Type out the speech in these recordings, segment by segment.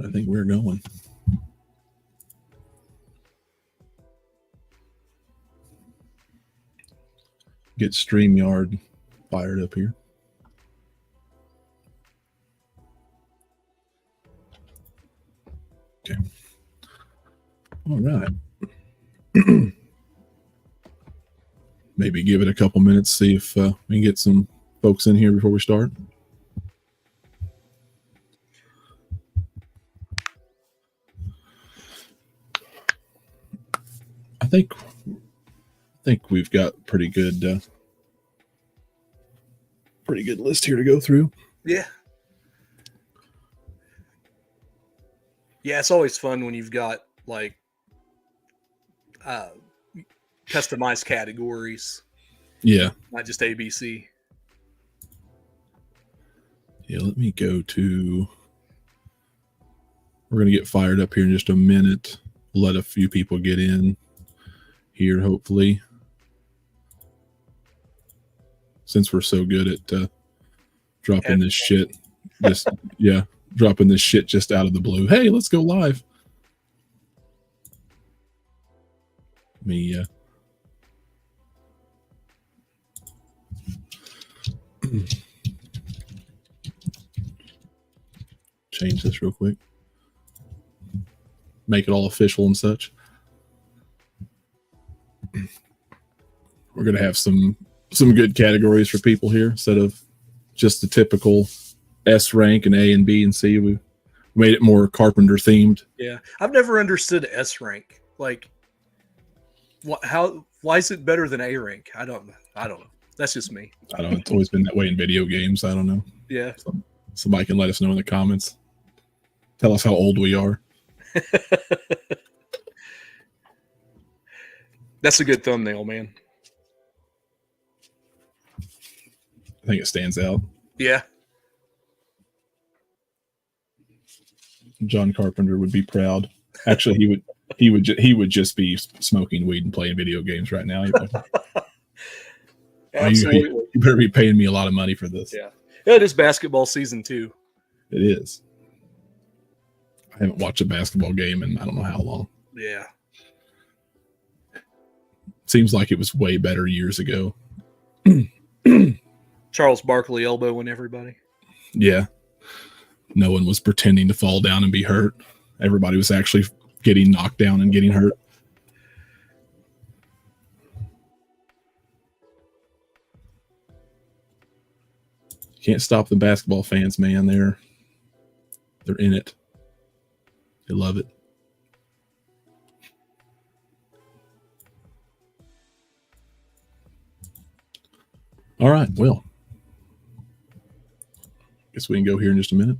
I think we're going. Get StreamYard fired up here. Okay. All right. Maybe give it a couple minutes, see if we can get some folks in here before we start. I think we've got pretty good list here to go through. Yeah. Yeah, it's always fun when you've got like customized categories. Yeah. Not just ABC. Yeah, let me go to... We're going to get fired up here in just a minute. Let a few people get in here, hopefully. Since we're so good at dropping this shit. Dropping this shit just out of the blue. Hey, let's go live. Me change this real quick. Make it all official and such. We're going to have some good categories for people here instead of just the typical S rank and A and B and C. We made it more Carpenter themed. Yeah, I've never understood S rank. Like, why is it better than A rank? I don't know. That's just me. I don't know. It's always been that way in video games. I don't know. Yeah. Somebody can let us know in the comments. Tell us how old we are. That's a good thumbnail, man. I think it stands out. Yeah. John Carpenter would be proud. Actually, he would just be smoking weed and playing video games right now. Absolutely. You better be paying me a lot of money for this. Yeah. It is basketball season too. It is. I haven't watched a basketball game in I don't know how long. Yeah. Seems like it was way better years ago. Charles Barkley elbowing everybody. Yeah. No one was pretending to fall down and be hurt. Everybody was actually getting knocked down and getting hurt. Can't stop the basketball fans, man. They're in it. They love it. All right, well, guess we can go here in just a minute.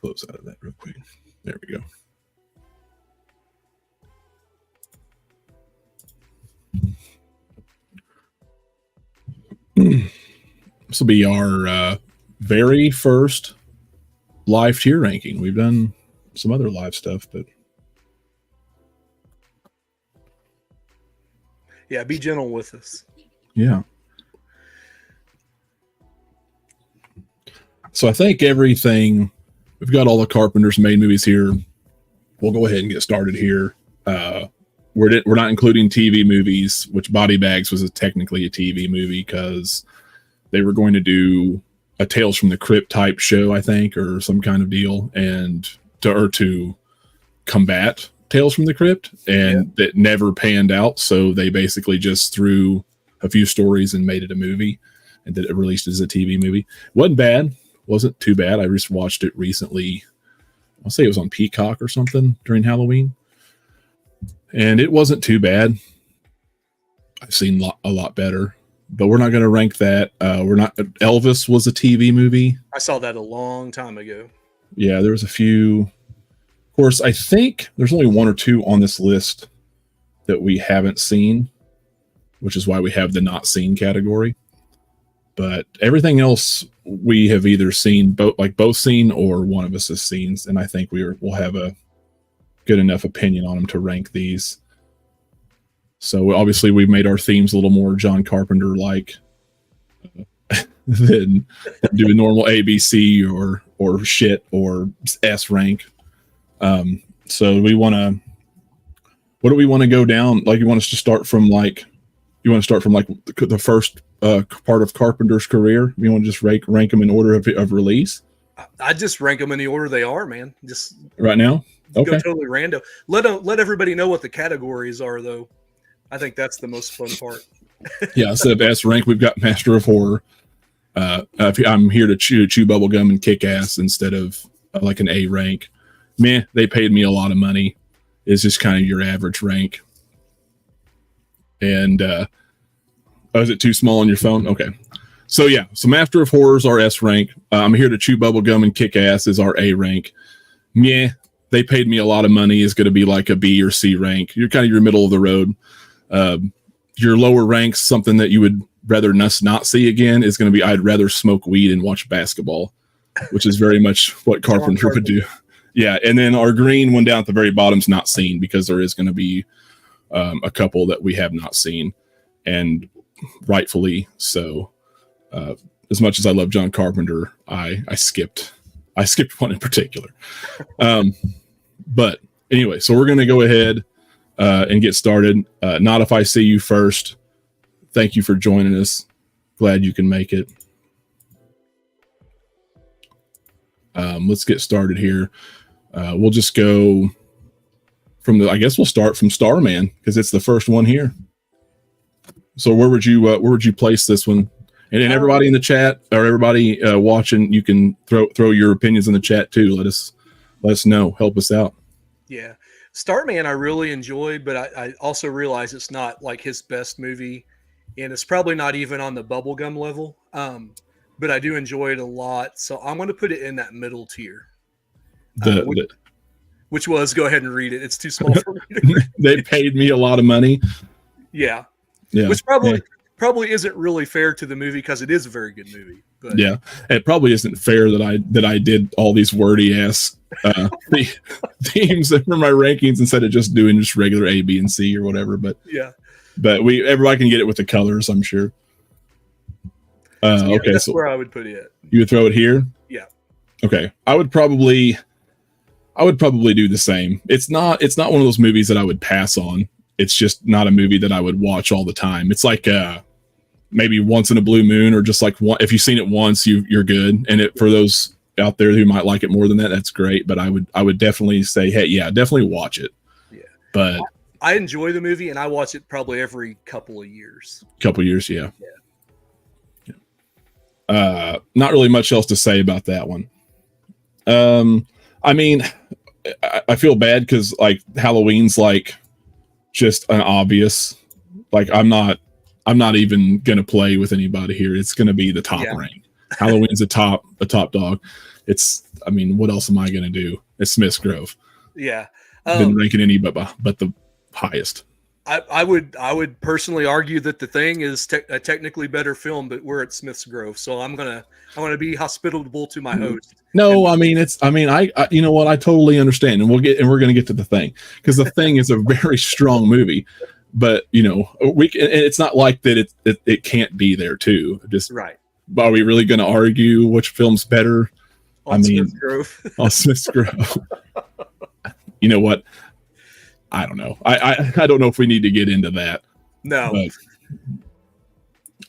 Close out of that real quick. There we go. This will be our very first live tier ranking. We've done some other live stuff, but yeah, be gentle with us. Yeah. So I think everything, we've got all the Carpenter's made movies here. We'll go ahead and get started here. We're not including TV movies, which Body Bags was technically a TV movie because they were going to do a Tales from the Crypt type show, I think, or some kind of deal, and to combat Tales from the Crypt, and that never panned out. So they basically just threw a few stories and made it a movie, and that it released as a TV movie. Wasn't bad. Wasn't too bad. I just watched it recently. I'll say it was on Peacock or something during Halloween, and it wasn't too bad. I've seen a lot better. But we're not going to rank that. Elvis was a TV movie. I saw that a long time ago. Yeah, there was a few. Of course, I think there's only one or two on this list that we haven't seen, which is why we have the not seen category. But everything else we have either seen, both seen or one of us has seen, and I think we'll have a good enough opinion on them to rank these. So obviously we've made our themes a little more John Carpenter like than doing normal ABC or shit or S rank. So we want to. What do we want to go down? Like, you want us to start from like, the first part of Carpenter's career? You want to just rank them in order of release? I just rank them in the order they are, man. Just right now. Okay. Go totally random. Let everybody know what the categories are, though. I think that's the most fun part. Yeah, instead of S rank, we've got Master of Horror. I'm here to chew bubble gum and kick ass instead of like an A rank. Meh, they paid me a lot of money. Is just kind of your average rank. And is it too small on your phone? Okay. So yeah, so Master of Horrors our S rank. I'm here to chew bubble gum and kick ass is our A rank. Meh, they paid me a lot of money is going to be like a B or C rank. You're kind of your middle of the road. Your lower ranks, something that you would rather not see again, is going to be I'd rather smoke weed and watch basketball, which is very much what Carpenter would do. Yeah, and then our green one down at the very bottom is not seen, because there is going to be a couple that we have not seen, and rightfully so. As much as I love John Carpenter, I skipped one in particular. But anyway, so we're going to go ahead and get started. Not If I See You First. Thank you for joining us. Glad you can make it. Let's get started here. We'll just go from we'll start from Starman, because it's the first one here. So where would you place this one? And then everybody in the chat, or everybody watching, you can throw your opinions in the chat too. Let us know. Help us out. Yeah. Starman I really enjoyed, but I also realize it's not like his best movie, and it's probably not even on the bubblegum level. But I do enjoy it a lot. So I'm going to put it in that middle tier. Which was, go ahead and read it. It's too small for me to read. They paid me a lot of money. Yeah. Which probably isn't really fair to the movie, because it is a very good movie. But yeah, it probably isn't fair that I did all these wordy ass themes for my rankings instead of just doing just regular A, B, and C or whatever. But yeah, but everybody can get it with the colors, I'm sure. Okay, that's where I would put it. You would throw it here? Yeah. Okay, I would probably do the same. It's not one of those movies that I would pass on. It's just not a movie that I would watch all the time. It's like maybe once in a blue moon, or just like if you've seen it once, you're good. And for those out there who might like it more than that, that's great. But I would definitely say, hey, yeah, definitely watch it. Yeah. But I enjoy the movie, and I watch it probably every couple of years. Yeah. Not really much else to say about that one. I mean, I feel bad because like Halloween's like just an obvious, like I'm not even gonna play with anybody here. It's gonna be the top rank. Halloween's a top dog. I mean, what else am I gonna do? It's Smith's Grove. Yeah. Been ranking any but the highest. I would personally argue that The Thing is a technically better film, but we're at Smith's Grove, so I'm gonna be hospitable to my host. No, I you know what, I totally understand, and we're gonna get to The Thing, because The Thing is a very strong movie, but you know it's not like that it can't be there too. Just right. Are we really gonna argue which film's better? Smith's Grove. On Smith's Grove. You know what? I don't know. I don't know if we need to get into that. No.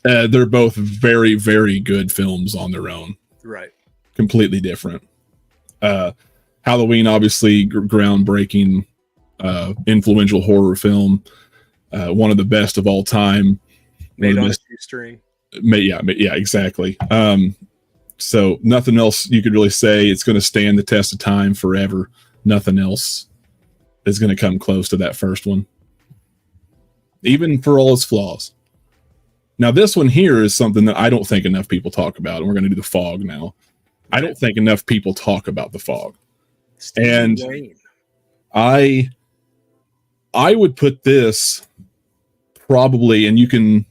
But, they're both very, very good films on their own. Right. Completely different. Halloween, obviously, groundbreaking, influential horror film. One of the best of all time. Made on a shoestring. Yeah, exactly. So nothing else you could really say. It's going to stand the test of time forever. Nothing else is going to come close to that first one, even for all its flaws. Now, this one here is something that I don't think enough people talk about, and we're going to do The Fog now. I don't think enough people talk about The Fog. And I would put this probably, and you can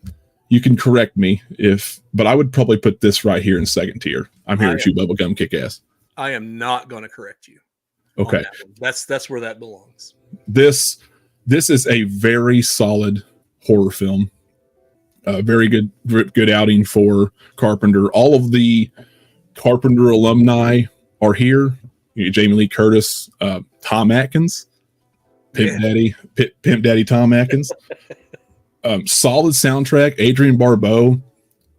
correct me but I would probably put this right here in second tier. I'm here to chew bubblegum, kick ass. I am not going to correct you. Okay. That's where that belongs. This is a very solid horror film. Very good outing for Carpenter. All of the Carpenter alumni are here. Jamie Lee Curtis, Tom Atkins, Pimp Daddy Tom Atkins. Solid soundtrack. Adrienne Barbeau,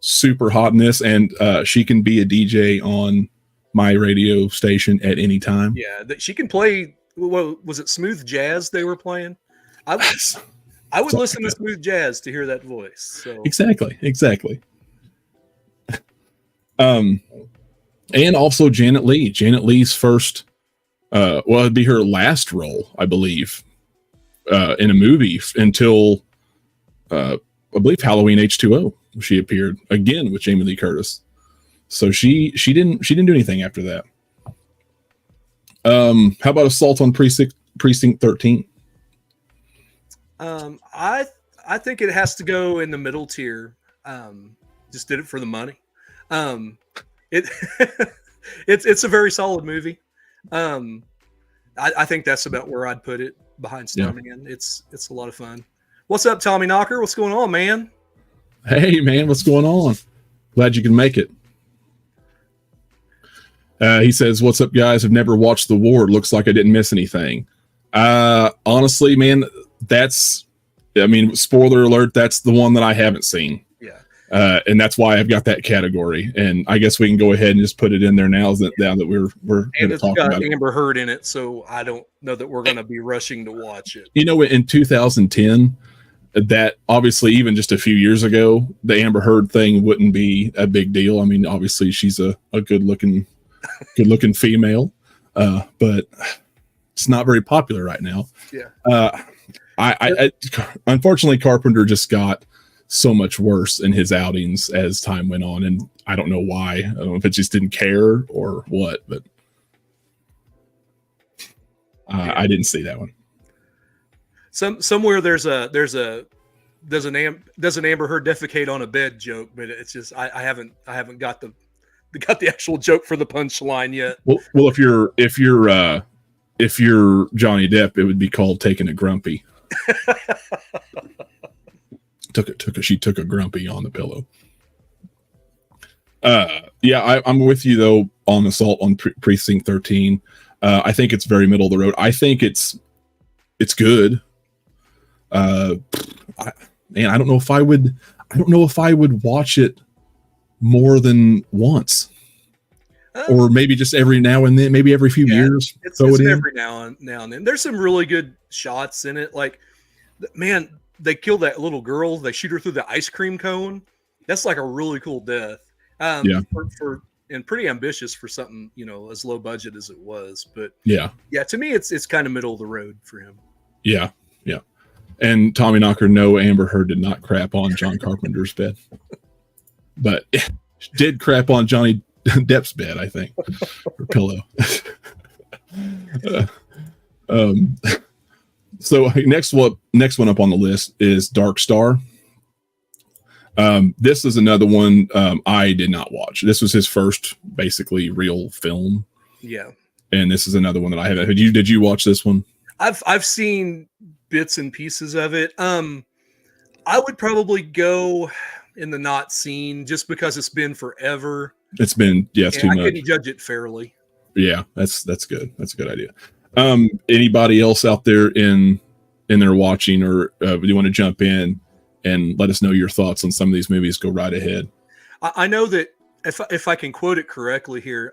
super hot in this, and she can be a DJ on my radio station at any time. Yeah, she can play. What was it? Smooth jazz they were playing. I would listen to smooth jazz to hear that voice. So exactly. And also Janet Leigh. Janet Leigh's first, it'd be her last role, I believe, in a movie until I believe Halloween H2O. She appeared again with Jamie Lee Curtis. So she didn't do anything after that. How about Assault on Precinct 13? I think it has to go in the middle tier. Just did it for the money. It's a very solid movie. I think that's about where I'd put it behind Starman. Yeah. It's a lot of fun. What's up, Tommy Knocker? What's going on, man? Hey, man, what's going on? Glad you can make it. He says, "What's up, guys? I've never watched The Ward. Looks like I didn't miss anything." Honestly, man, spoiler alert, that's the one that I haven't seen. Yeah. And that's why I've got that category. And I guess we can go ahead and just put it in there now that we're and it's got Amber Heard in it, so I don't know that we're going to be rushing to watch it. In 2010, that obviously even just a few years ago, the Amber Heard thing wouldn't be a big deal. I mean, obviously she's a good looking female, but it's not very popular right now. Yeah. I unfortunately, Carpenter just got so much worse in his outings as time went on, and I don't know why. I don't know if it just didn't care or what, but I didn't see that one. Somewhere there's an Amber Heard defecate on a bed joke, but it's just I haven't got the actual joke for the punchline yet. Well, if you're Johnny Depp, it would be called taking a grumpy. She took a grumpy on the pillow. I'm with you though on Assault on Precinct 13. I think it's very middle of the road. I think it's good. I don't know if I would watch it more than once, or maybe just every now and then, maybe every few years. It's every now and then. There's some really good shots in it. Like, man, they kill that little girl. They shoot her through the ice cream cone. That's like a really cool death. And pretty ambitious for something, as low budget as it was. But yeah, to me, it's kind of middle of the road for him. Yeah. And Tommy Knocker, no, Amber Heard did not crap on John Carpenter's bed, but did crap on Johnny Depp's bed, I think, or pillow. So next one up on the list is Dark Star. This is another one I did not watch. This was his first basically real film. Yeah. And this is another one that I haven't. Did you watch this one? I've seen bits and pieces of it. I would probably go in the not seen just because it's been forever. It's been, it's too much. I couldn't judge it fairly. Yeah, that's good. That's a good idea. Anybody else out there in there watching, or do you want to jump in and let us know your thoughts on some of these movies? Go right ahead. I know that if I can quote it correctly here,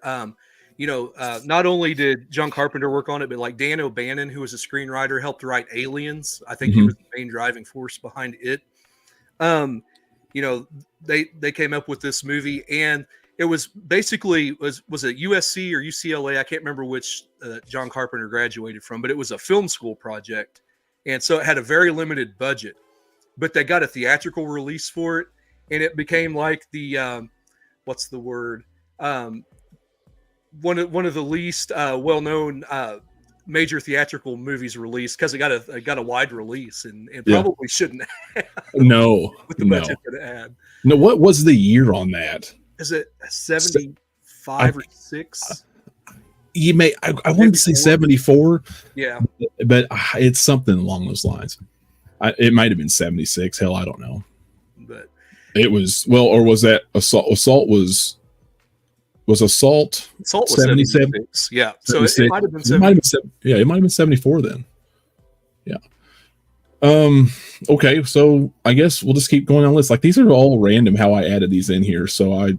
not only did John Carpenter work on it, but like Dan O'Bannon, who was a screenwriter, helped write Aliens. I think he was the main driving force behind it. They came up with this movie, and it was basically was it USC or UCLA? I can't remember which John Carpenter graduated from, but it was a film school project, and so it had a very limited budget. But they got a theatrical release for it, and it became like the what's the word? One of the least well-known major theatrical movies released, because it got a wide release and probably shouldn't have. No, with the budget that it had. No, what was the year on that? Is it 75 or 6? You may. I wanted to say 74. Yeah, but it's something along those lines. It might have been 76. Hell, I don't know. But it was or was that Assault? Assault was Assault. Assault was 77. 76. Yeah, so it might have been. It might have been 74 then. Yeah. Okay, so I guess we'll just keep going on lists. Like these are all random how I added these in here, so I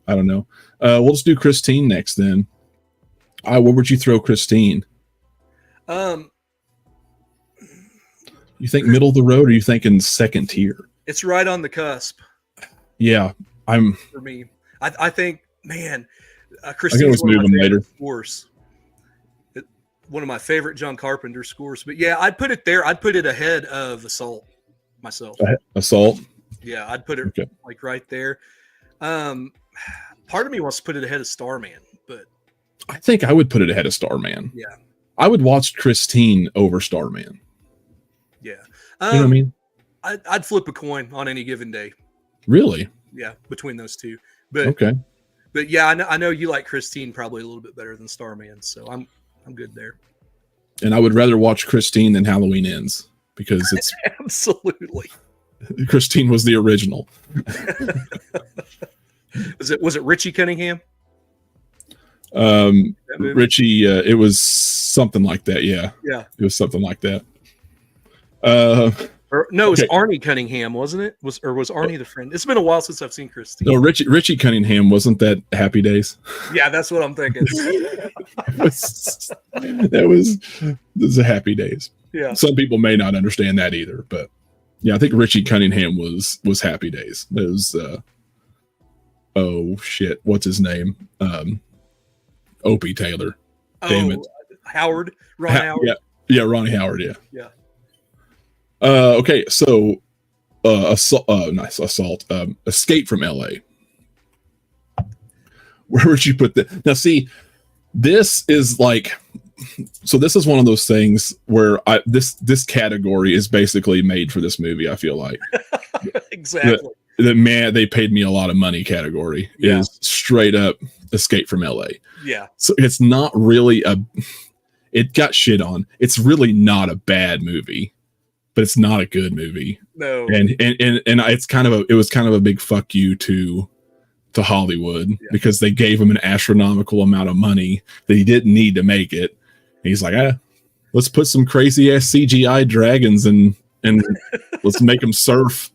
don't know. We'll just do Christine next then. Where would you throw Christine? You think middle of the road, or you thinking second tier? It's right on the cusp. Yeah, for me. I think, man, Christine's I can always move them later. Scores. One of my favorite John Carpenter scores. But yeah, I'd put it there. I'd put it ahead of Assault myself. Assault? Yeah, I'd put it like right there. Part of me wants to put it ahead of Starman, but I think I would put it ahead of Starman. Yeah. I would watch Christine over Starman. Yeah. You know what I mean? I'd flip a coin on any given day. Really? Yeah, between those two. But okay. But yeah, I know you like Christine probably a little bit better than Starman, so I'm good there. And I would rather watch Christine than Halloween Ends because it's absolutely. Christine was the original. Was it Richie Cunningham? Richie, it was something like that. Yeah. It was something like that. It was Arnie Cunningham, wasn't it? Was Arnie the friend? It's been a while since I've seen Christine. No, Richie Cunningham, wasn't that Happy Days? Yeah, that's what I'm thinking. That was a Happy Days. Yeah. Some people may not understand that either, but yeah, I think Richie Cunningham was Happy Days. It was oh shit, what's his name? Opie Taylor. Damn it. Ron Howard. Yeah, Ronnie Howard, yeah. Yeah. Okay, so Assault. Escape from LA. Where would you put that? Now, see, this is like, so this is one of those things where this category is basically made for this movie. I feel like exactly. The man they paid me a lot of money category is straight up Escape from LA. Yeah. So it's not really it got shit on. It's really not a bad movie, but it's not a good movie. No. And it was kind of a big fuck you to Hollywood because they gave him an astronomical amount of money that he didn't need to make it. And he's like, let's put some crazy ass CGI dragons and let's make them surf.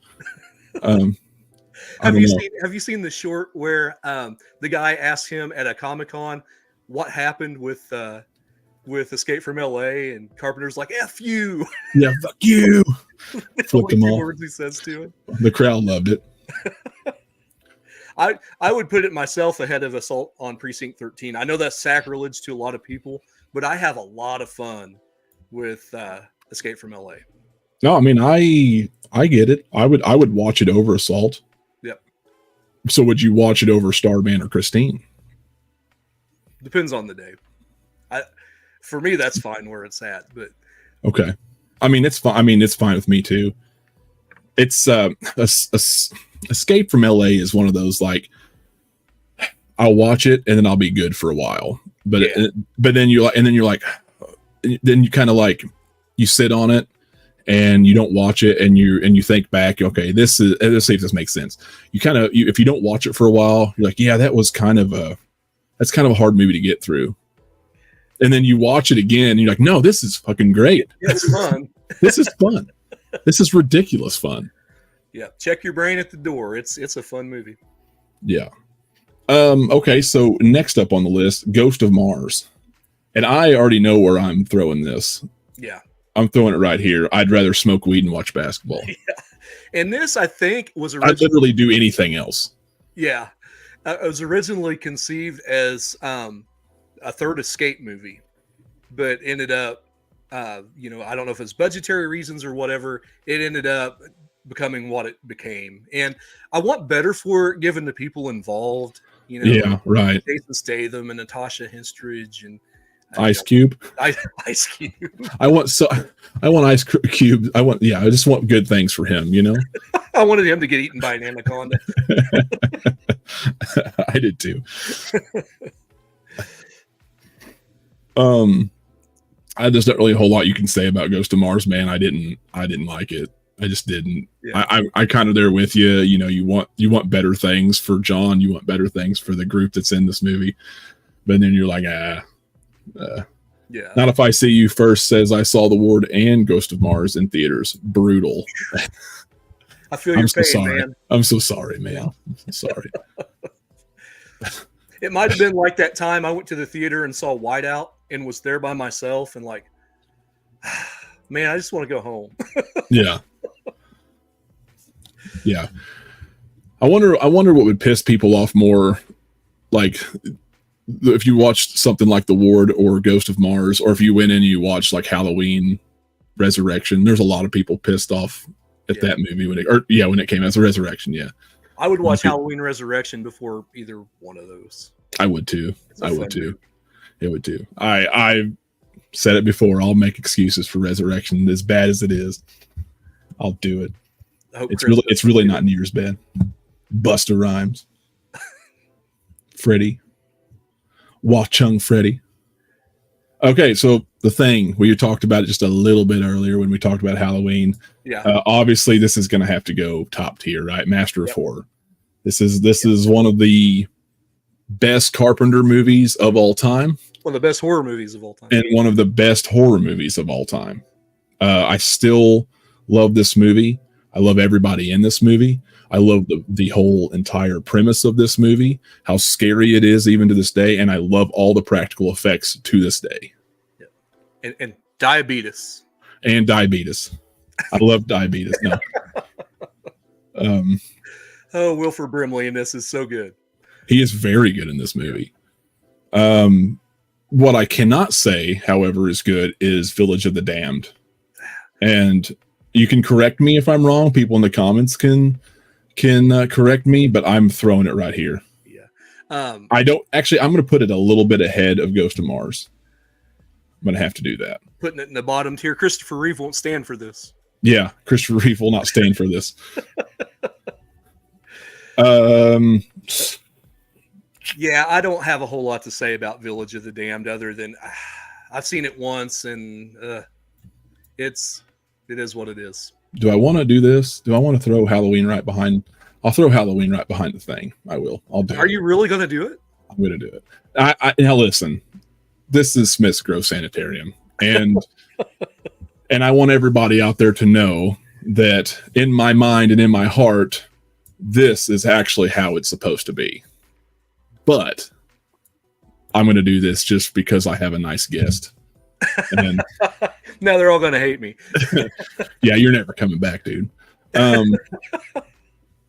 Have you seen the short where the guy asked him at a Comic-Con what happened with Escape from LA, and Carpenter's like, F you. Yeah, fuck you. Flipped them off. Words he says to him. The crowd loved it. I would put it myself ahead of Assault on Precinct 13. I know that's sacrilege to a lot of people, but I have a lot of fun with Escape from LA. No, I mean I get it. I would watch it over Assault. Yep. So would you watch it over Starman or Christine? Depends on the day. For me, that's fine where it's at. But okay, I mean it's fine. I mean it's fine with me too. It's Escape from LA is one of those like I'll watch it and then I'll be good for a while, but then you're like you kind of like you sit on it and you don't watch it and you think back, okay, let's see if this makes sense. You kind of if you don't watch it for a while, you're like, yeah, that's kind of a hard movie to get through. And then you watch it again and you're like, no, this is fucking great. Yeah, it's fun. This is fun. This is ridiculous fun. Yeah. Check your brain at the door. It's a fun movie. Yeah. Okay. So next up on the list, Ghost of Mars. And I already know where I'm throwing this. Yeah. I'm throwing it right here. I'd rather smoke weed and watch basketball. Yeah. And this, I think, was I'd literally do anything else. Yeah. It was originally conceived as a third Escape movie, but ended up, I don't know if it's budgetary reasons or whatever, it ended up becoming what it became. And I want better for it given the people involved, Yeah, right. Jason Statham and Natasha Henstridge and Ice Cube. Ice Cube. I want Ice Cube. I just want good things for him, I wanted him to get eaten by an anaconda. I did too. there's not really a whole lot you can say about Ghost of Mars, man. I didn't like it. I just didn't. Yeah. I kind of there with you. You know, you want better things for John. You want better things for the group that's in this movie. But then you're like, Yeah. Not if I see you first says I saw The Ward and Ghost of Mars in theaters. Brutal. I feel your pain, man. I'm so sorry, man. I'm so sorry. It might have been like that time I went to the theater and saw Whiteout and was there by myself and like, man, I just want to go home. Yeah. Yeah. I wonder what would piss people off more, like if you watched something like The Ward or Ghost of Mars, or if you went in and you watched like Halloween Resurrection. There's a lot of people pissed off at that movie when it came out. It's a Resurrection, yeah. I would watch Halloween Resurrection before either one of those. I would too. I would too. It would too. I said it before. I'll make excuses for Resurrection, as bad as it is. I'll do it. It's really not near as bad. Busta Rhymes, Freddy, Wah Chung Freddy. Okay, so The Thing, we talked about it just a little bit earlier when we talked about Halloween. Yeah. Obviously, this is going to have to go top tier, right? Master of Horror. This is one of the best Carpenter movies of all time. One of the best horror movies of all time. And one of the best horror movies of all time. I still love this movie. I love everybody in this movie. I love the whole entire premise of this movie, how scary it is even to this day, and I love all the practical effects to this day. Yeah. And diabetes. And diabetes. I love diabetes. No. Wilford Brimley in this is so good. He is very good in this movie. What I cannot say, however, is good is Village of the Damned. And you can correct me if I'm wrong. People in the comments can correct me, but I'm throwing it right here. Yeah. I'm going to put it a little bit ahead of Ghost of Mars. I'm going to have to do that. Putting it in the bottom tier. Christopher Reeve won't stand for this. Yeah, Christopher Reeve will not stand for this. Yeah, I don't have a whole lot to say about Village of the Damned other than I've seen it once and it is what it is. Do I want to do this? Do I want to throw Halloween right behind? I'll throw Halloween right behind The Thing. I will. I'll do it. Are you really going to do it? I'm going to do it. Now listen, this is Smith's Grove Sanitarium, and and I want everybody out there to know that in my mind and in my heart, this is actually how it's supposed to be. But I'm going to do this just because I have a nice guest. And now they're all going to hate me. Yeah, you're never coming back, dude. No,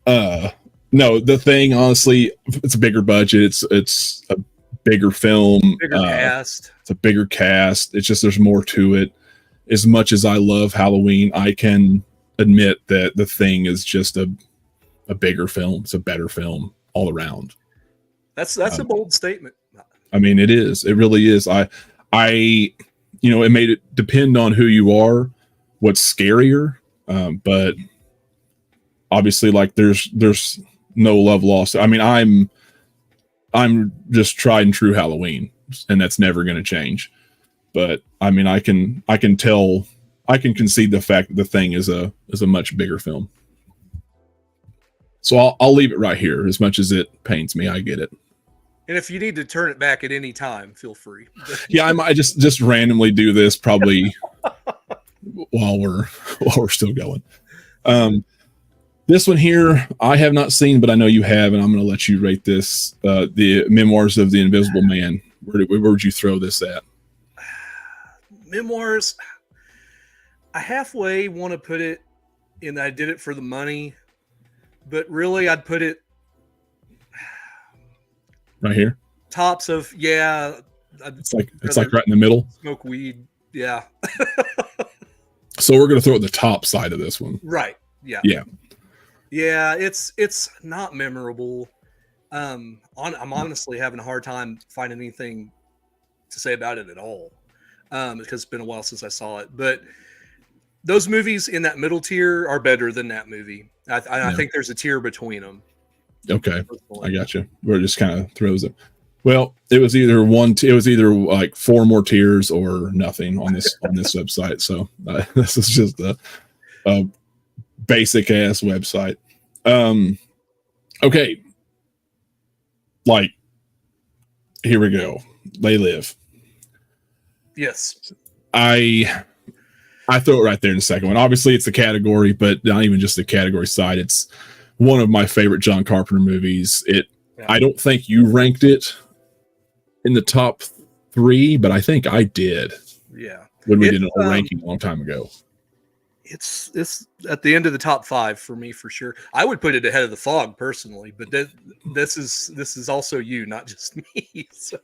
The Thing, honestly, it's a bigger budget. It's a bigger film. Bigger cast. It's a bigger cast. It's just there's more to it. As much as I love Halloween, I can admit that The Thing is just a bigger film. It's a better film all around. That's a bold statement. I mean, it is. It really is. It made it depend on who you are, what's scarier. But obviously, like there's no love lost. I mean, I'm just tried and true Halloween, and that's never going to change. But I mean, I can concede the fact that The Thing is a much bigger film. So I'll leave it right here. As much as it pains me, I get it. And if you need to turn it back at any time, feel free. Yeah, I might just randomly do this probably while we're still going. This one here I have not seen, but I know you have, and I'm going to let you rate this. The Memoirs of the Invisible Man. Where would you throw this at? Memoirs. I halfway want to put it in. I did it for the money, but really, I'd put it right here. Tops of It's like right in the middle. Smoke weed. Yeah. So we're going to throw it at the top side of this one. Right. Yeah. Yeah. Yeah. It's not memorable. I'm honestly having a hard time finding anything to say about it at all. Because it's been a while since I saw it, but those movies in that middle tier are better than that movie. I think there's a tier between them. Okay. I got you. Where it just kind of throws it. Well, it was either it was either like 4 more tiers or nothing on this website. So this is just a basic ass website. Okay, like here we go. They Live. Yes. I throw it right there in the second one. Obviously, it's a category, but not even just the category side. It's one of my favorite John Carpenter movies. I don't think you ranked it in the top 3, but I think I did. Yeah. When we did a ranking a long time ago. It's at the end of the top 5 for me for sure. I would put it ahead of The Fog personally, but this is also you, not just me. So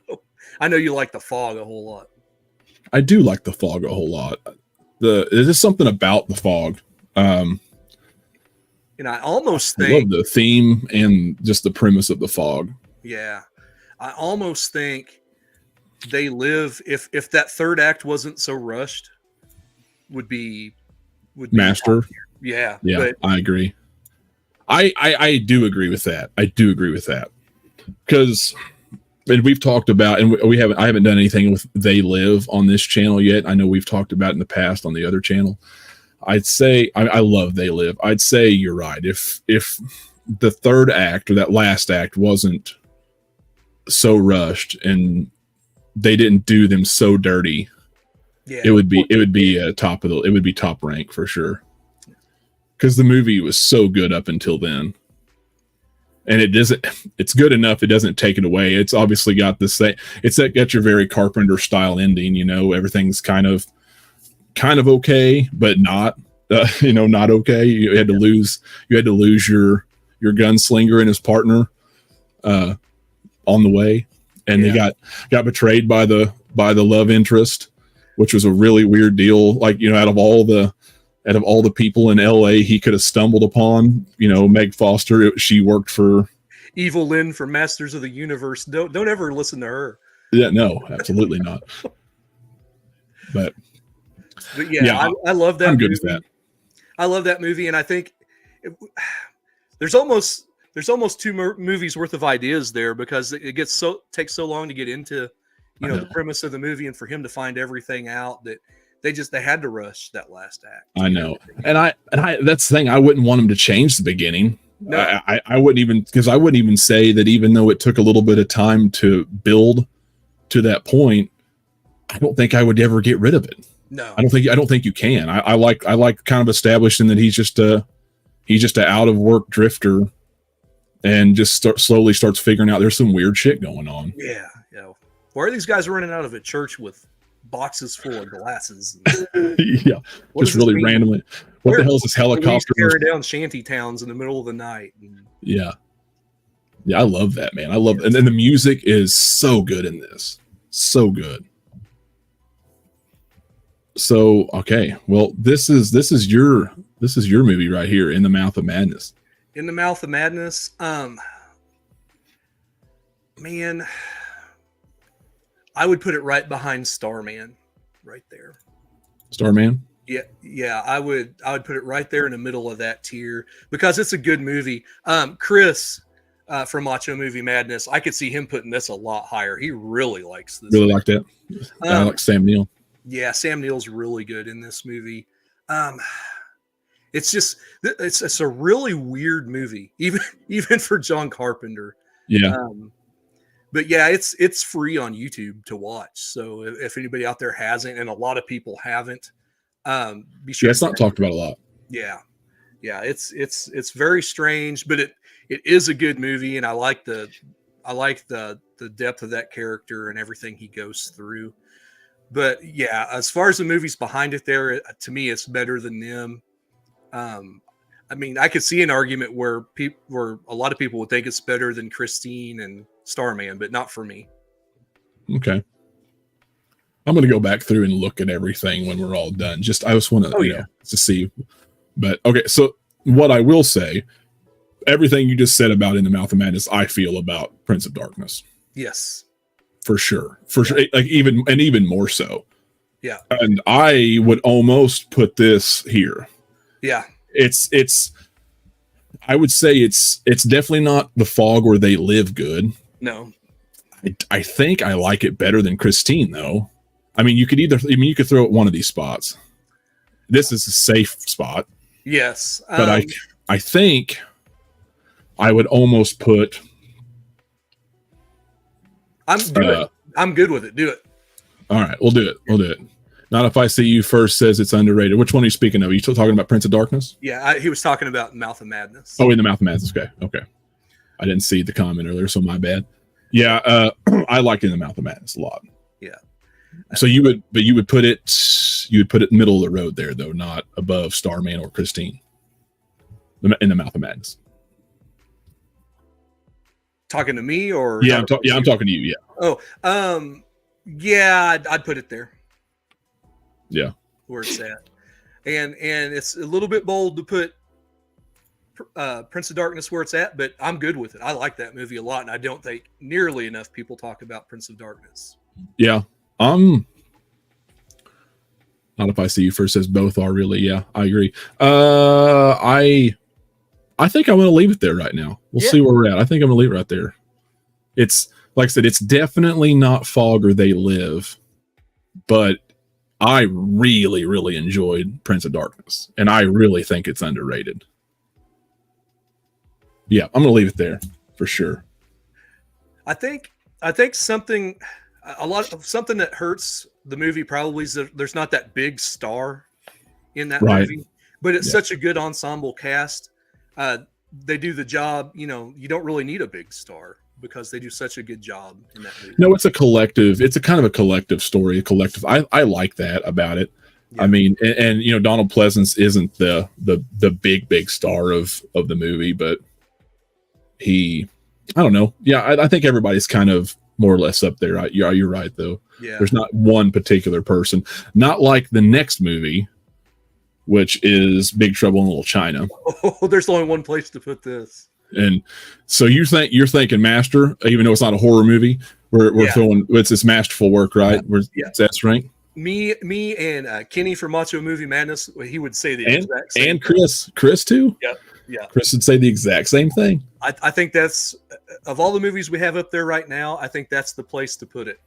I know you like The Fog a whole lot. I do like The Fog a whole lot. There's just something about The Fog. And I almost think I love the theme and just the premise of The Fog. Yeah. I almost think They Live, if that third act wasn't so rushed, would be Master. Yeah. But I agree. I do agree with that. I do agree with that. Because we've talked about, and I haven't done anything with They Live on this channel yet. I know we've talked about it in the past on the other channel. I'd say I love They Live. I'd say you're right. If the third act or that last act wasn't so rushed and they didn't do them so dirty, it would be top rank for sure. Because the movie was so good up until then. And it's good enough. It doesn't take it away. It's obviously got this thing. It's got your very Carpenter style ending. Everything's kind of okay, but not, not okay. You had to lose your gunslinger and his partner, on the way. And they got betrayed by the love interest, which was a really weird deal. Like, out of all the people in LA he could have stumbled upon, Meg Foster, she worked for Evil Lynn from Masters of the Universe. Don't ever listen to her. Yeah, no, absolutely not. But yeah, I love that. I'm good movie. with that. I love that movie, and I think there's almost 2 movies worth of ideas there, because it takes so long to get into the premise of the movie, and for him to find everything out that they had to rush that last act. I know, and I that's the thing. I wouldn't want him to change the beginning. No. I wouldn't even, because I wouldn't even say that, even though it took a little bit of time to build to that point, I don't think I would ever get rid of it. No, I don't think you can. I like kind of establishing that he's just a out of work drifter, and just slowly starts figuring out there's some weird shit going on. Yeah. Why are these guys running out of a church with boxes full of glasses? Yeah, just really randomly. What the hell is this helicopter? Tear down shanty towns in the middle of the night. Yeah, I love that, man. I love, and then the music is so good in this, so good. So okay, well, this is your movie right here, In the Mouth of Madness. In the Mouth of Madness, man, I would put it right behind Starman, right there. Starman. Yeah, I would put it right there in the middle of that tier, because it's a good movie. Chris from Macho Movie Madness, I could see him putting this a lot higher. He really likes this. Really like that. I like Sam Neill. Yeah, Sam Neill's really good in this movie. It's a really weird movie, even for John Carpenter. Yeah. But yeah, it's free on YouTube to watch. So if anybody out there hasn't, and a lot of people haven't, be sure. Yeah, it's not talked about a lot. Yeah, it's very strange, but it is a good movie, and I like the depth of that character and everything he goes through. But yeah, as far as the movies behind it, there, to me, it's better than them. I mean, I could see an argument where a lot of people would think it's better than Christine and Starman, but not for me. Okay. I'm going to go back through and look at everything when we're all done. I just want to, to see. But okay, so what I will say, everything you just said about In the Mouth of Madness, I feel about Prince of Darkness. Yes. For sure. Like even more so. Yeah. And I would almost put this here. Yeah. I would say it's definitely not The Fog or They Live good. No. I think I like it better than Christine, though. I mean, you could throw it one of these spots. This is a safe spot. Yes. But I think I would almost put. I'm good with it. Do it. All right, we'll do it. Not If I See You First says it's underrated. Which one are you speaking of? Are you still talking about Prince of Darkness? Yeah, he was talking about Mouth of Madness. Oh, in the Mouth of Madness. Okay. I didn't see the comment earlier, so my bad. Yeah, I liked In the Mouth of Madness a lot. Yeah. So you would put it middle of the road there, though, not above Starman or Christine. In the Mouth of Madness. Talking to me, or I'm talking to you. Yeah. Oh, yeah, I'd put it there. Yeah, where it's at, and it's a little bit bold to put Prince of Darkness where it's at, but I'm good with it. I like that movie a lot, and I don't think nearly enough people talk about Prince of Darkness. Yeah, Not If I See You First says both are really. Yeah, I agree. I think I'm going to leave it there right now. We'll see where we're at. I think I'm going to leave it right there. It's like I said, it's definitely not Fog or They Live, but I really, really enjoyed Prince of Darkness, and I really think it's underrated. Yeah, I'm going to leave it there for sure. I think something that hurts the movie probably is that there's not that big star in that movie, but it's such a good ensemble cast. They do the job. You don't really need a big star because they do such a good job in that movie. No, it's a collective. It's a kind of a collective story, a collective. I like that about it. Yeah. I mean, and Donald Pleasance isn't the big star of the movie, but I don't know. Yeah, I think everybody's kind of more or less up there. You're right, though. Yeah. There's not one particular person. Not like the next movie, which is Big Trouble in Little China. Oh, there's only one place to put this. And so you're thinking Master, even though it's not a horror movie. We're throwing it's this masterful work, right? That's right. Me, and Kenny from Macho Movie Madness. He would say the exact same. And Chris too. Yeah. Chris would say the exact same thing. I think that's of all the movies we have up there right now. I think that's the place to put it.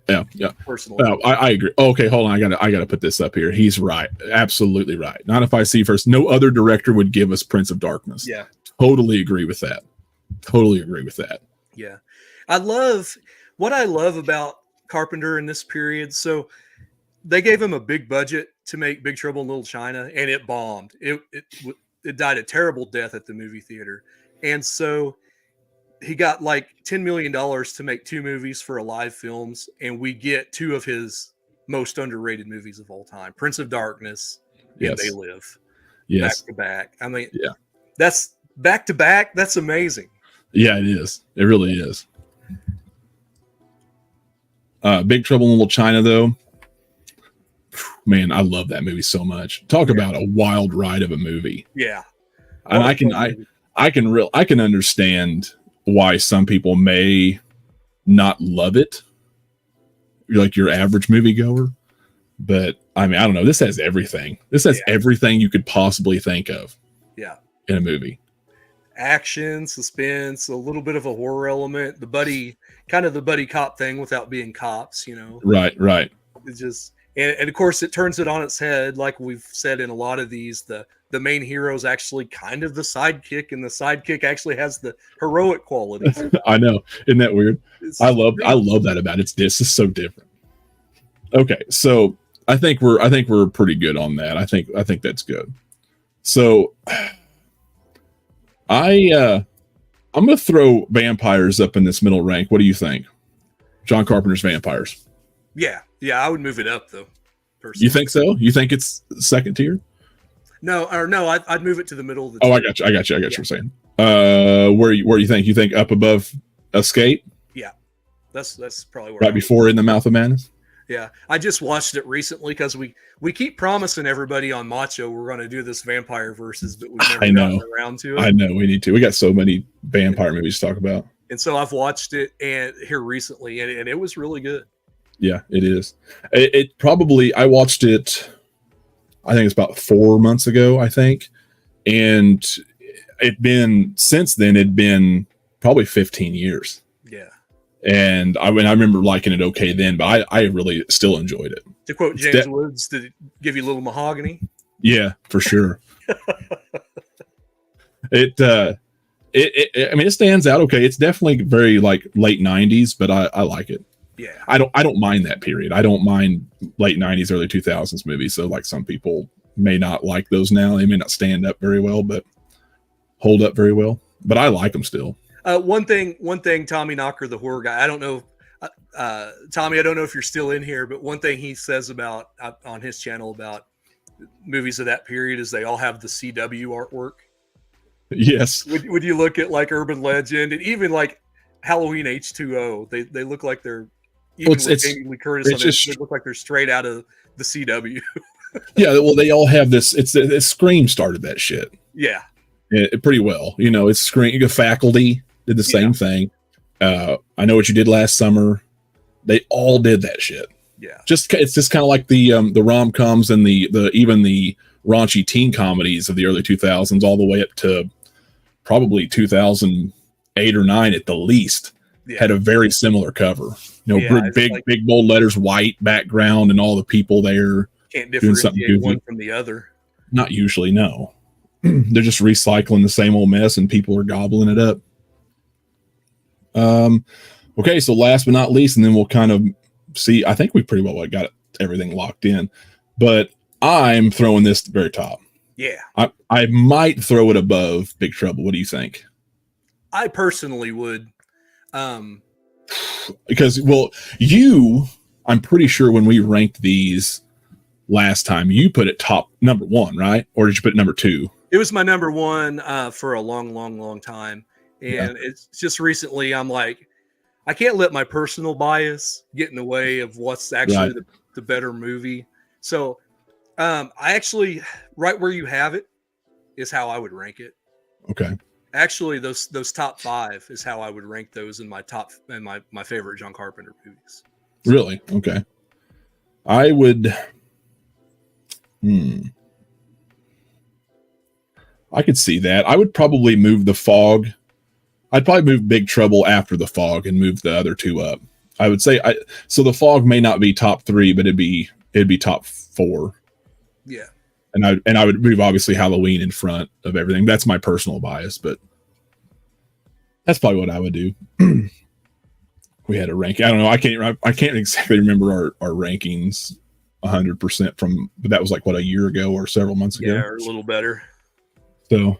Yeah. Personally, I agree. Okay, hold on. I gotta put this up here. He's right. Absolutely right. Not If I See First. No other director would give us Prince of Darkness. Yeah. Totally agree with that. Yeah. I love about Carpenter in this period. So they gave him a big budget to make Big Trouble in Little China, and it bombed. It died a terrible death at the movie theater. And so he got like $10 million to make 2 movies for Alive Films, and we get 2 of his most underrated movies of all time, Prince of Darkness and They Live. Yes. Back to back. I mean, yeah. That's back to back. That's amazing. Yeah, it is. It really is. Big Trouble in Little China, though. Man, I love that movie so much. Talk about a wild ride of a movie. Yeah. And I can understand why some people may not love it. You're like your average moviegoer. But I mean, I don't know. This has everything. This has everything you could possibly think of. Yeah. In a movie. Action, suspense, a little bit of a horror element, the buddy cop thing without being cops, Right. It's just, and of course it turns it on its head. Like we've said in a lot of these, the main hero is actually kind of the sidekick, and the sidekick actually has the heroic qualities. I know. Isn't that weird? I love that about it. This is so different. Okay. So I think we're pretty good on that. I think that's good. So I'm going to throw Vampires up in this middle rank. What do you think? John Carpenter's Vampires. Yeah, I would move it up though. Personally. You think so? You think it's second tier? No, I'd move it to the middle of the tier. I got you. I got what you're saying. Where you think? You think up above Escape? Yeah, that's probably where right before In the Mouth of Madness. Yeah, I just watched it recently because we keep promising everybody on Macho we're going to do this vampire versus, but we've never gotten around to it. I know we need to. We got so many vampire movies to talk about, and so I've watched it here recently, and it was really good. Yeah, it is. It probably I watched it. I think it's about 4 months ago. I think, and since then it'd been probably 15 years. Yeah, And I mean, I remember liking it okay then, but I really still enjoyed it. To quote James Woods, did it give you a little mahogany? Yeah, for sure. It I mean, it stands out okay. It's definitely very like late 90s, but I like it. Yeah. I don't mind that period. I don't mind late 90s, early 2000s movies. So like some people may not like those now. They may not stand up very well, but hold up very well. But I like them still. One thing, Tommy Knocker, the horror guy, I don't know, Tommy, I don't know if you're still in here, but one thing he says about on his channel about movies of that period is they all have the CW artwork. Yes. Would you look at like Urban Legend and even like Halloween H2O, they look like they're even with Jamie Lee Curtis on it, they look like they're straight out of the CW. Yeah, well, they all have this. It's Scream started that shit. Yeah, pretty well. You know, it's Scream. Faculty did the same thing. I Know What You Did Last Summer. They all did that shit. Yeah, it's just kind of like the rom-coms and the even the raunchy teen comedies of the early 2000s, all the way up to probably 2008 or 9 at the least. Yeah. Had a very similar cover. You know, big bold letters, white background, and all the people there. Can't differentiate one from the other. Not usually, no. They're just recycling the same old mess, and people are gobbling it up. Okay, so last but not least, and then we'll kind of see. I think we pretty well got everything locked in, but I'm throwing this at the very top. Yeah, I might throw it above Big Trouble. What do you think? I personally would. Because, well, I'm pretty sure when we ranked these last time, you put it top number 1, right? Or did you put it number 2? It was my number 1 for a long time. And it's just recently I'm like, I can't let my personal bias get in the way of what's actually the better movie. So I actually, right where you have it is how I would rank it. Okay. Actually, those top 5 is how I would rank those in my top and my favorite John Carpenter movies. So, really? Okay. I would. I could see that. I would probably move The Fog. I'd probably move Big Trouble after The Fog and move the other 2 up. I would say so The Fog may not be top 3, but it'd be top 4. Yeah. And I would move obviously Halloween in front of everything. That's my personal bias, but that's probably what I would do. We had a ranking. I don't know. I can't exactly remember our rankings 100% from, but that was like what, a year ago or several months ago. Yeah, or a little better. So,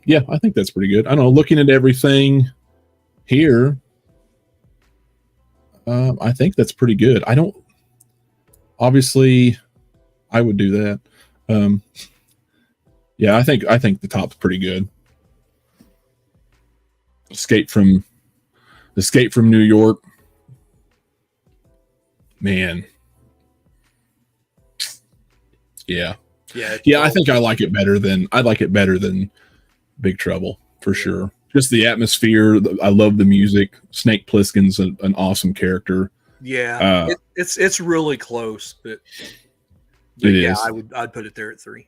yeah, I think that's pretty good. I don't know. Looking at everything here, I think that's pretty good. Obviously I would do that. Yeah, I think the top's pretty good. Escape from New York. Man. Yeah. Yeah, I think I like it better than Big Trouble for sure. Just the atmosphere. I love the music. Snake Plissken's an awesome character. Yeah, it's really close, but yeah, I'd put it there at 3.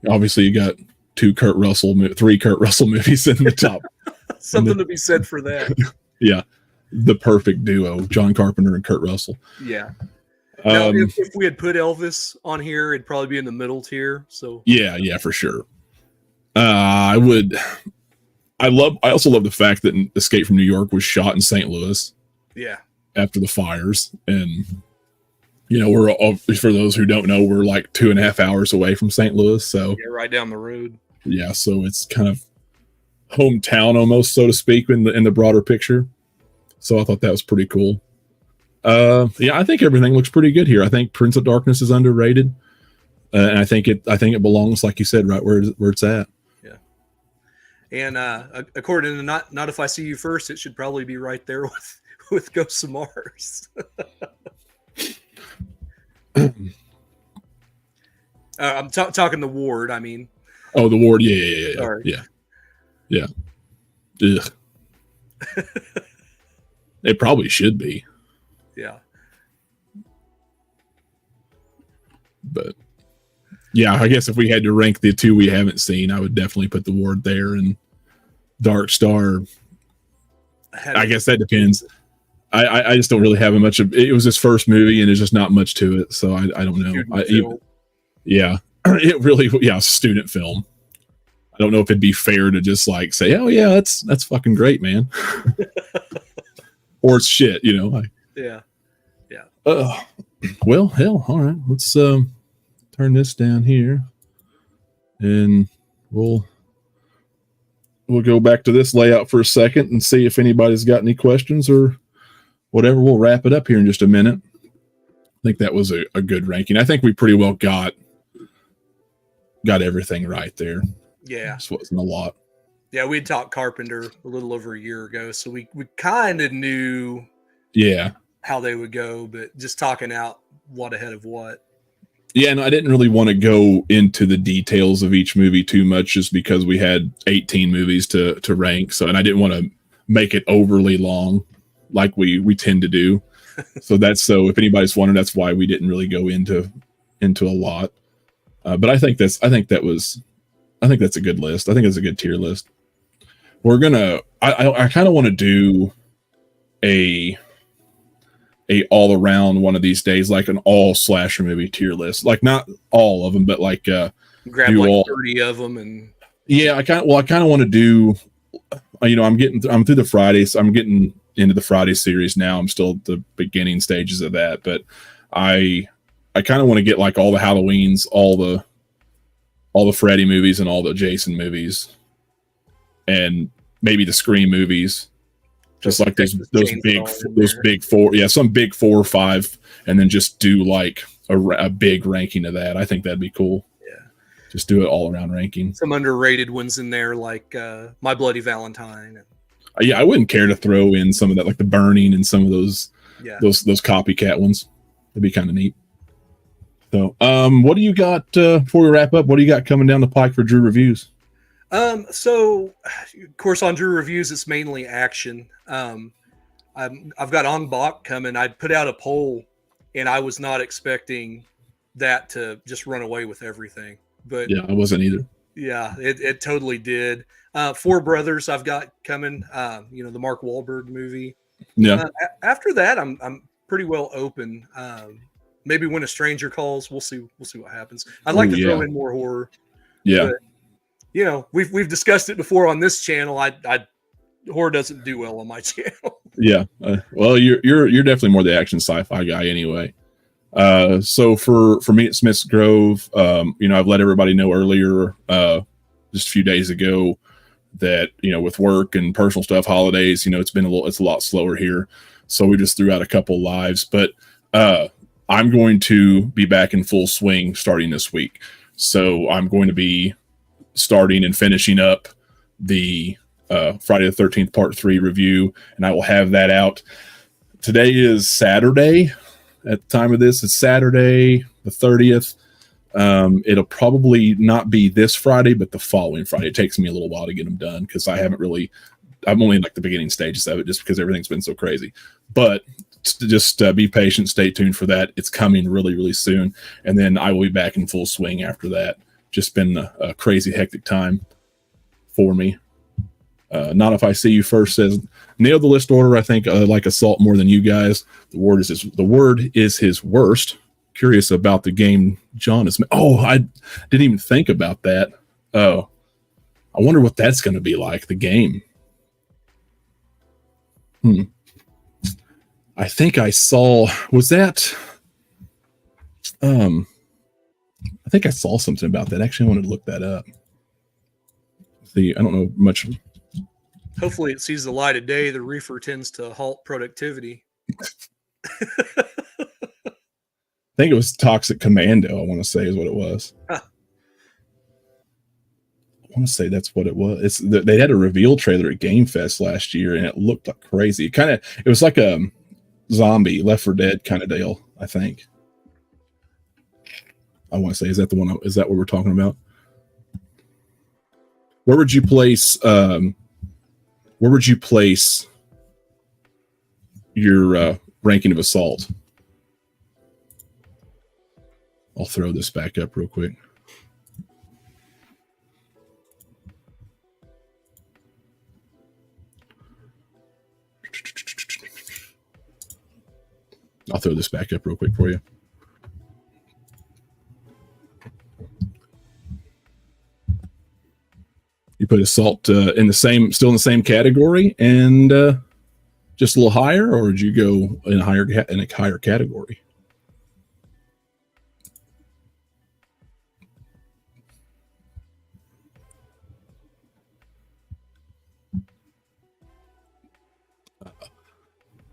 Obviously, you got 3 Kurt Russell movies in the top. Something to be said for that. Yeah, the perfect duo, John Carpenter and Kurt Russell. Yeah. Now, if we had put Elvis on here, it'd probably be in the middle tier. So yeah, for sure. I also love the fact that Escape from New York was shot in St. Louis. Yeah. After the fires, and we're all, for those who don't know, we're like 2.5 hours away from St. Louis. So yeah, right down the road. Yeah, so it's kind of hometown almost, so to speak, in the broader picture. So I thought that was pretty cool. Yeah, I think everything looks pretty good here. I think Prince of Darkness is underrated, and I think it belongs, like you said, right where it's at. Yeah, and according to not If I See You First, it should probably be right there with Ghosts of Mars. I'm talking the Ward. I mean, oh, the Ward. Yeah. Sorry. Yeah. Ugh. It probably should be. Yeah. But yeah, I guess if we had to rank the 2 we haven't seen, I would definitely put the Ward there, and Dark Star. I guess that depends. I just don't really have much of it. Was his first movie, and there's just not much to it, so I don't know. Yeah, it really, yeah, student film. I don't know if it'd be fair to just like say, oh yeah, that's fucking great, man, or it's shit, you know. Yeah. Well, hell, all right. Let's turn this down here, and we'll go back to this layout for a second and see if anybody's got any questions or whatever. We'll wrap it up here in just a minute. I think that was a good ranking. I think we pretty well got everything right there. Yeah. This wasn't a lot. Yeah, we'd talked Carpenter a little over a year ago, so we kind of knew how they would go, but just talking out what ahead of what. Yeah, and I didn't really want to go into the details of each movie too much just because we had 18 movies to rank. So, and I didn't want to make it overly long like we tend to do. So if anybody's wondering, that's why we didn't really go into a lot. But I think that's a good list. I think it's a good tier list. I kind of want to do a all around one of these days, like an all slasher movie tier list, like not all of them, but like grab like 30 of them. And yeah, I kind of want to do, I'm through the Fridays. I'm getting into the Friday series now. I'm still at the beginning stages of that, but I kind of want to get like all the Halloweens, all the Freddy movies and all the Jason movies, and maybe the Scream movies. Just like those big four, some big 4 or 5, and then just do like a big ranking of that. I think that'd be cool. Yeah, just do it all around ranking. Some underrated ones in there, like My Bloody Valentine. Yeah, I wouldn't care to throw in some of that, like The Burning and some of those copycat ones. That'd be kind of neat. So, what do you got before we wrap up? What do you got coming down the pike for Drew Reviews? So of course on Drew Reviews, it's mainly action. I've got On Bach coming. I put out a poll and I was not expecting that to just run away with everything, but yeah, I wasn't either. Yeah, it totally did. Four Brothers I've got coming, the Mark Wahlberg movie. Yeah. After that, I'm pretty well open. Maybe When a Stranger Calls, we'll see what happens. I'd like to throw in more horror. Yeah. But, we've discussed it before on this channel. Horror doesn't do well on my channel. Yeah. Well, you're definitely more the action sci-fi guy anyway. So for me at Smith's Grove, I've let everybody know earlier, just a few days ago, that with work and personal stuff, holidays, it's a lot slower here. So we just threw out a couple lives, but I'm going to be back in full swing starting this week. So I'm going to be starting and finishing up the Friday the 13th Part 3 review, and I will have that out. Today is Saturday. At the time of this, it's Saturday the 30th. It'll probably not be this Friday, but the following Friday. It takes me a little while to get them done because I'm only in like the beginning stages of it just because everything's been so crazy. But just be patient, stay tuned for that. It's coming really, really soon. And then I will be back in full swing after that. Just been a crazy, hectic time for me. Not If I See You First says, nailed the list order. I think I like Assault more than you guys. The word is his worst. Curious about the game John is. Oh, I didn't even think about that. Oh, I wonder what that's going to be like, the game. I think I saw, was that, I think I saw something about that. Actually, I wanted to look that up. See, I don't know much. Hopefully it sees the light of day. The reefer tends to halt productivity. I think it was Toxic Commando, I want to say is what it was. Huh. I want to say that's what it was. They had a reveal trailer at Game Fest last year, and it looked like crazy. It was like a zombie Left 4 Dead kind of deal, I think. I want to say, is that what we're talking about? Where would you place your ranking of Assault? I'll throw this back up real quick. I'll throw this back up real quick for you. You put Assault still in the same category, and just a little higher, or would you go in a higher category?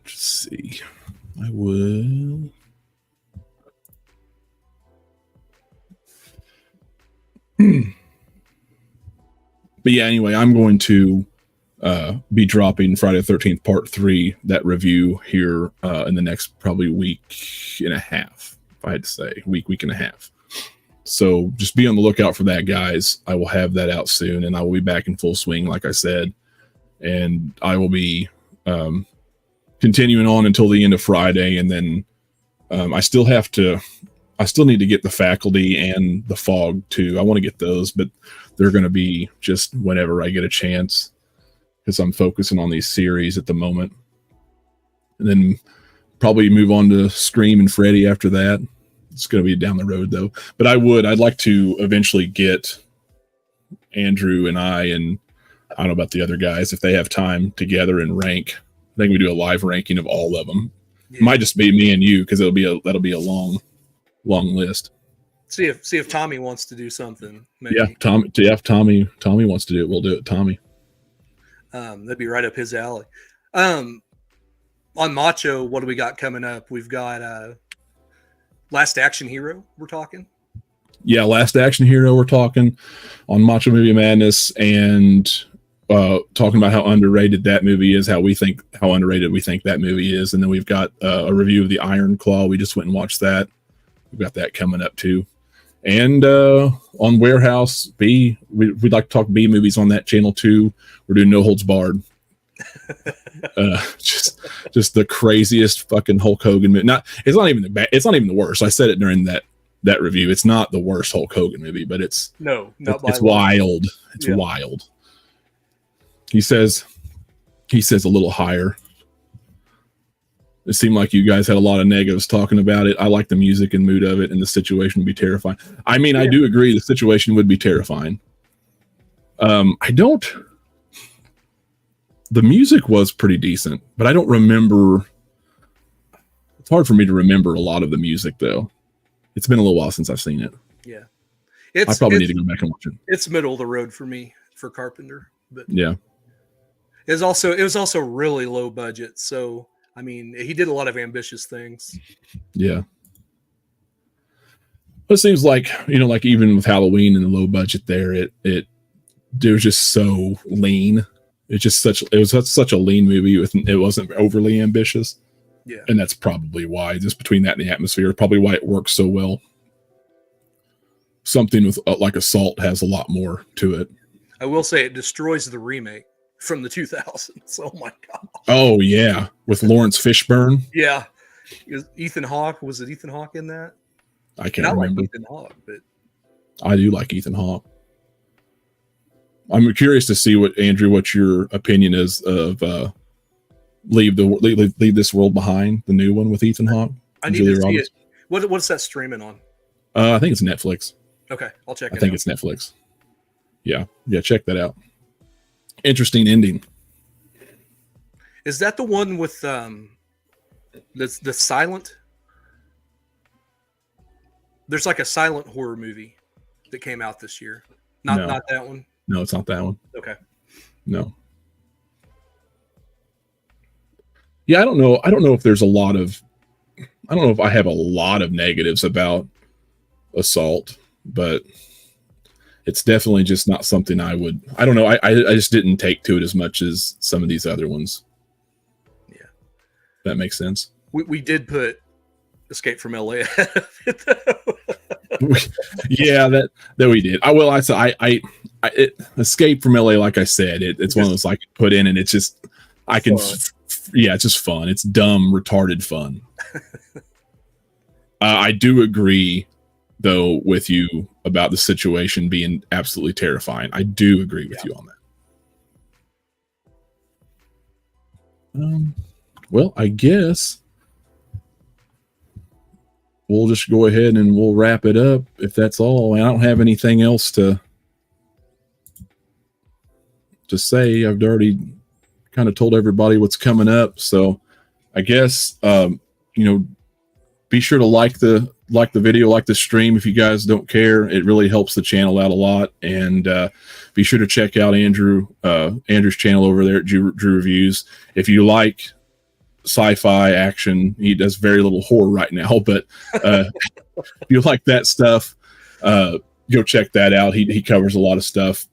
Let's see. I will. But yeah, anyway, I'm going to be dropping Friday the 13th Part 3, that review here in the next probably week and a half, if I had to say. Week and a half. So just be on the lookout for that, guys. I will have that out soon, and I will be back in full swing, like I said. And I will be continuing on until the end of Friday, and then I still need to get the Faculty and the Fog too. I want to get those, but they're going to be just whenever I get a chance, because I'm focusing on these series at the moment. And then probably move on to Scream and Freddy after that. It's going to be down the road though. But I'd like to eventually get Andrew and I don't know about the other guys, if they have time together and rank. I think we do a live ranking of all of them. Yeah. It might just be me and you, because that'll be a long list. See if Tommy wants to do something. Maybe. Yeah, Tommy wants to do it. We'll do it, Tommy. That'd be right up his alley. On Macho, what do we got coming up? We've got Last Action Hero. We're talking. Yeah, Last Action Hero. We're talking on Macho Movie Madness, and talking about how underrated that movie is, how underrated we think that movie is, and then we've got a review of the Iron Claw. We just went and watched that. We've got that coming up too. And on Warehouse B, we'd like to talk B movies on that channel too. We're doing No Holds Barred. Just the craziest fucking Hulk Hogan movie. It's not even the worst. I said it during that review. It's not the worst Hulk Hogan movie, but it's wild. It's wild. He says a little higher. It seemed like you guys had a lot of negatives talking about it. I like the music and mood of it, and the situation would be terrifying. I mean, yeah. I do agree the situation would be terrifying. The music was pretty decent, but I don't remember. It's hard for me to remember a lot of the music, though. It's been a little while since I've seen it. Yeah. I probably need to go back and watch it. It's middle of the road for me, for Carpenter. But yeah. It was also really low budget, so I mean, he did a lot of ambitious things. Yeah. It seems like, like even with Halloween and the low budget there, it was just so lean. It was such a lean movie. It wasn't overly ambitious. Yeah. And that's probably why, just between that and the atmosphere, probably why it works so well. Something with like Assault has a lot more to it. I will say it destroys the remake from the 2000s. Oh my god. Oh yeah, with Lawrence Fishburne. Yeah, Ethan Hawke. Was it Ethan Hawke in that? I can't remember. Like Ethan Hawke, but I do like Ethan Hawke. I'm curious to see what your opinion is of Leave This World Behind, the new one with Ethan Hawke. I need to see it. What's that streaming on? I think it's Netflix. Okay, I'll check it out. I think it's Netflix. Yeah, check that out. Interesting ending. Is that the one with the silent? There's like a silent horror movie that came out this year. Not that one. No, it's not that one. Okay. No. Yeah, I don't know. I don't know if there's I don't know if I have a lot of negatives about Assault, but it's definitely just not something I don't know. I just didn't take to it as much as some of these other ones. Yeah. That makes sense. We did put Escape from LA. Yeah, that we did. Escape from LA, like I said, it's one of those I could put in, and it's just, it's just fun. It's dumb, retarded fun. I do agree, though, with you about the situation being absolutely terrifying. I do agree with you on that. Well, I guess we'll just go ahead and we'll wrap it up if that's all. I don't have anything else to say. I've already kind of told everybody what's coming up. So I guess, be sure to like the video, like the stream. If you guys don't care, it really helps the channel out a lot. And be sure to check out Andrew's channel over there at Drew Reviews. If you like sci-fi action, he does very little horror right now, but if you like that stuff, go check that out. He covers a lot of stuff.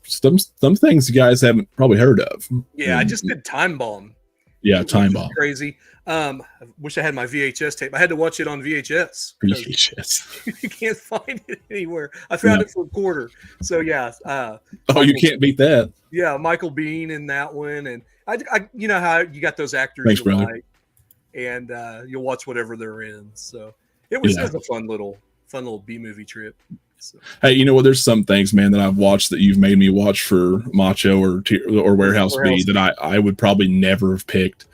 Some things you guys haven't probably heard of. Yeah, I just did Time Bomb. Yeah, Time Bomb. Crazy. I wish I had my VHS tape. I had to watch it on VHS. VHS. You can't find it anywhere. I found it for a quarter. So yeah. You can't beat that. Yeah, Michael Biehn in that one, and I you know how you got those actors. Thanks, brother. Like, and you'll watch whatever they're in. So it was a fun little B movie trip. So. Hey, you know what? There's some things, man, that I've watched that you've made me watch for Macho or Warehouse B that I would probably never have picked.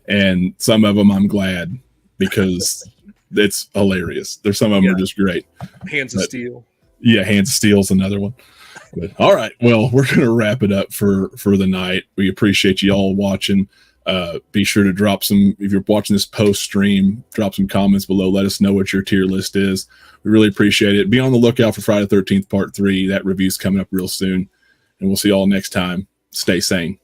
And some of them I'm glad because it's hilarious. There's some of them are just great. Hands of Steel. Yeah, Hands of Steel's another one. But, all right. Well, we're going to wrap it up for the night. We appreciate you all watching. Be sure to drop some, if you're watching this post stream, drop some comments below. Let us know what your tier list is. We really appreciate it. Be on the lookout for Friday the 13th Part 3. That review's coming up real soon. And we'll see you all next time. Stay sane.